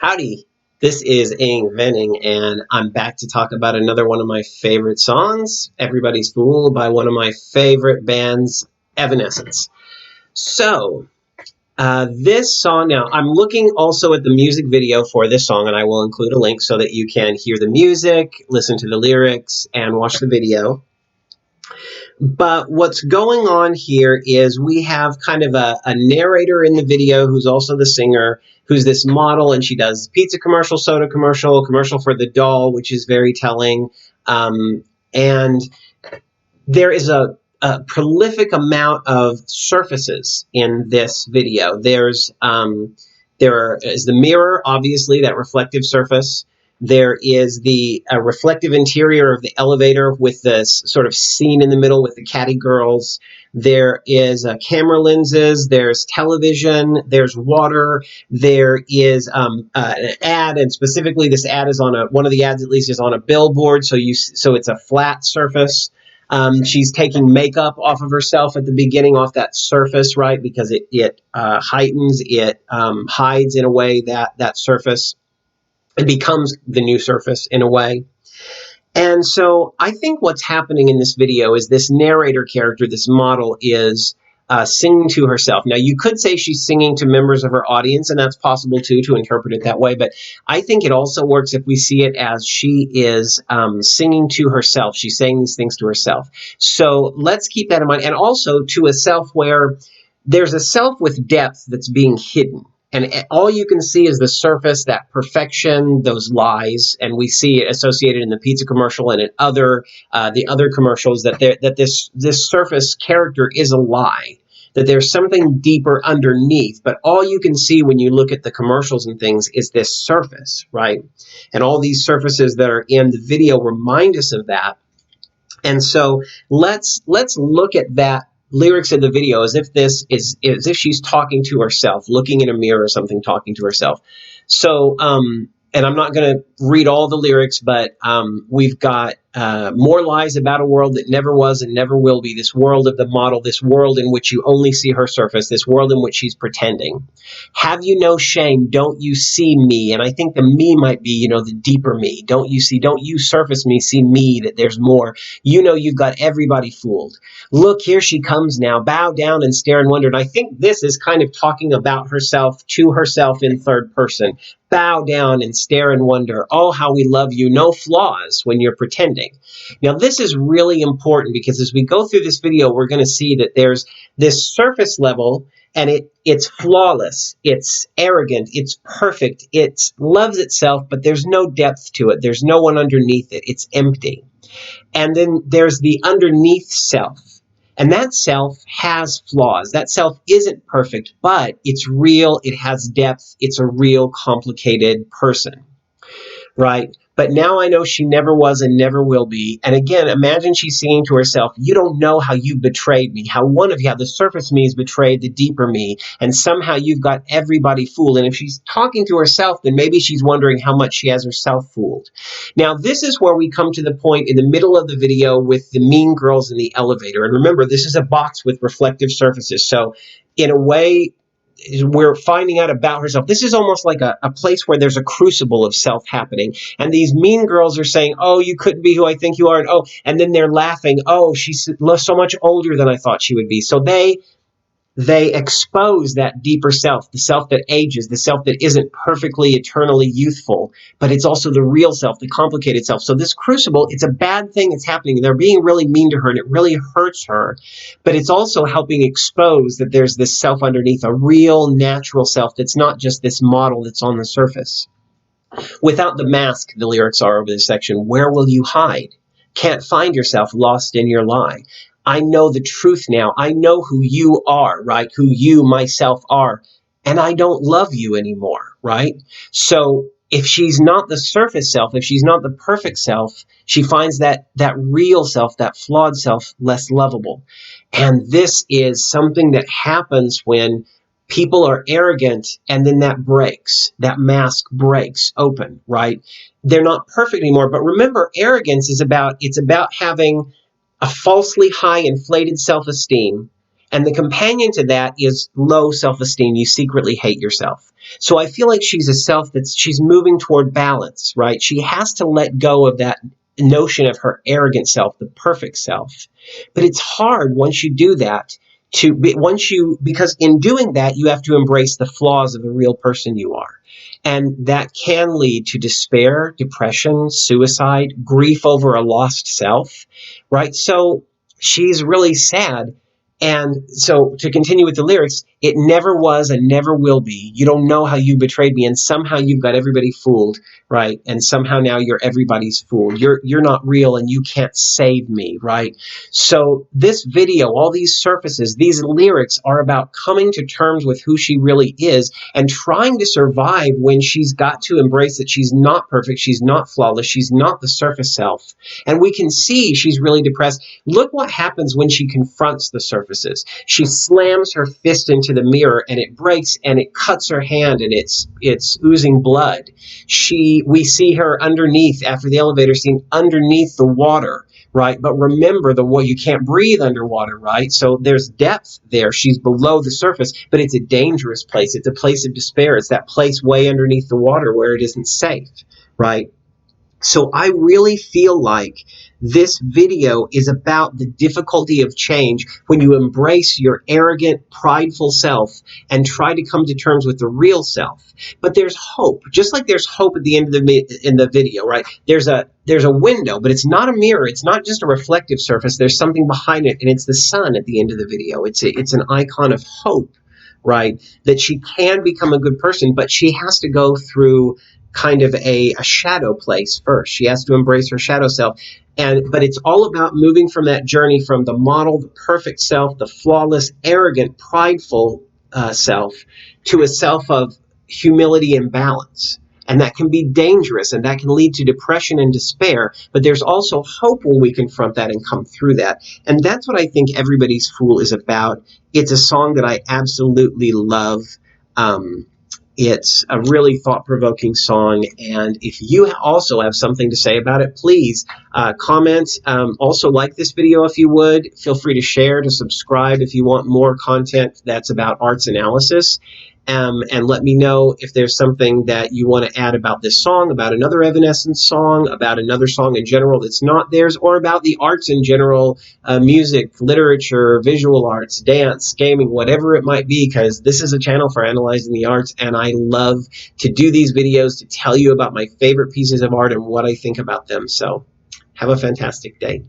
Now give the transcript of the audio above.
Howdy, this is Ing Venning, and I'm back to talk about another one of my favorite songs, Everybody's Fool, by one of my favorite bands, Evanescence. So, this song, now I'm looking also at the music video for this song, and I will include a link so that you can hear the music, listen to the lyrics, and watch the video. But what's going on here is we have kind of a narrator in the video who's also the singer, who's this model, and she does pizza commercial, soda commercial, commercial for the doll, which is very telling. And there is a prolific amount of surfaces in this video. There is the mirror, obviously, that reflective surface. There is the reflective interior of the elevator with this sort of scene in the middle with the catty girls. There is camera lenses. There's television. There's water. There is an ad, and specifically this ad is on one of the ads at least is on a billboard, so it's a flat surface. She's taking makeup off of herself at the beginning, off that surface, right? Because it heightens, it hides in a way that surface. It becomes the new surface in a way. And so I think what's happening in this video is this narrator character, this model, is singing to herself. Now, you could say she's singing to members of her audience, and that's possible too, to interpret it that way. But I think it also works if we see it as she is singing to herself. She's saying these things to herself. So let's keep that in mind. And also to a self where there's a self with depth that's being hidden. And all you can see is the surface, that perfection, those lies, and we see it associated in the pizza commercial and in the other commercials that this surface character is a lie, that there's something deeper underneath. But all you can see when you look at the commercials and things is this surface, right? And all these surfaces that are in the video remind us of that. And so let's look at that lyrics of the video as if as if she's talking to herself, looking in a mirror or something, talking to herself. So, and I'm not going to read all the lyrics, but we've got more lies about a world that never was and never will be, this world of the model, this world in which you only see her surface, this world in which she's pretending. Have you no shame? Don't you see me? And I think the me might be, the deeper me. Don't you surface me, see me, that there's more. You've got everybody fooled. Look, here she comes now. Bow down and stare and wonder. And I think this is kind of talking about herself to herself in third person. Bow down and stare and wonder. Oh, how we love you. No flaws when you're pretending. Now, this is really important because as we go through this video, we're going to see that there's this surface level and it's flawless. It's arrogant. It's perfect. It loves itself, but there's no depth to it. There's no one underneath it. It's empty. And then there's the underneath self. And that self has flaws. That self isn't perfect, but it's real. It has depth. It's a real complicated person, right? But now I know she never was and never will be. And again, imagine she's singing to herself, you don't know how you betrayed me, how the surface me has betrayed the deeper me, and somehow you've got everybody fooled. And if she's talking to herself, then maybe she's wondering how much she has herself fooled. Now, this is where we come to the point in the middle of the video with the mean girls in the elevator. And remember, this is a box with reflective surfaces. So in a way, we're finding out about herself. This is almost like a place where there's a crucible of self happening. And these mean girls are saying, oh, you couldn't be who I think you are. And then they're laughing. Oh, she's so much older than I thought she would be. So they expose that deeper self, the self that ages, the self that isn't perfectly, eternally youthful, but it's also the real self, the complicated self. So this crucible, it's a bad thing that's happening. They're being really mean to her, and it really hurts her. But it's also helping expose that there's this self underneath, a real natural self that's not just this model that's on the surface. Without the mask, the lyrics are over this section, where will you hide? Can't find yourself lost in your lie. I know the truth now. I know who you are, right? Who you, myself, are. And I don't love you anymore, right? So if she's not the surface self, if she's not the perfect self, she finds that real self, that flawed self, less lovable. And this is something that happens when people are arrogant, and then that breaks. That mask breaks open, right? They're not perfect anymore. But remember, arrogance is about having a falsely high inflated self-esteem And the companion to that is low self-esteem. You secretly hate yourself. So I feel like she's a self she's moving toward balance, right? She has to let go of that notion of her arrogant self, the perfect self. But it's hard once you do that because in doing that, you have to embrace the flaws of the real person you are. And that can lead to despair, depression, suicide, grief over a lost self, right? So she's really sad. And so to continue with the lyrics, it never was and never will be. You don't know how you betrayed me, and somehow you've got everybody fooled, right? And somehow now you're everybody's fool. You're not real and you can't save me, right? So this video, all these surfaces, these lyrics are about coming to terms with who she really is and trying to survive when she's got to embrace that she's not perfect, she's not flawless, she's not the surface self. And we can see she's really depressed. Look what happens when she confronts the surfaces. She slams her fist into the mirror and it breaks and it cuts her hand and it's oozing blood. We see her underneath, after the elevator scene, underneath the water, right? But remember, you can't breathe underwater, right? So there's depth there. She's below the surface, but it's a dangerous place. It's a place of despair. It's that place way underneath the water where it isn't safe, right? So I really feel like this video is about the difficulty of change when you embrace your arrogant, prideful self and try to come to terms with the real self. But there's hope, just like there's hope at the end of the video, right? There's a window, but it's not a mirror. It's not just a reflective surface. There's something behind it, and it's the sun at the end of the video. It's an icon of hope, right? That she can become a good person, but she has to go through kind of a shadow place first. She has to embrace her shadow self. But it's all about moving from that journey from the model, the perfect self, the flawless, arrogant, prideful self to a self of humility and balance. And that can be dangerous and that can lead to depression and despair. But there's also hope when we confront that and come through that. And that's what I think Everybody's Fool is about. It's a song that I absolutely love. It's a really thought-provoking song, and if you also have something to say about it, please comment. Also, like this video if you would. Feel free to share, to subscribe if you want more content that's about arts analysis. And let me know if there's something that you want to add about this song, about another Evanescence song, about another song in general that's not theirs, or about the arts in general, music, literature, visual arts, dance, gaming, whatever it might be, because this is a channel for analyzing the arts, and I love to do these videos to tell you about my favorite pieces of art and what I think about them. So have a fantastic day.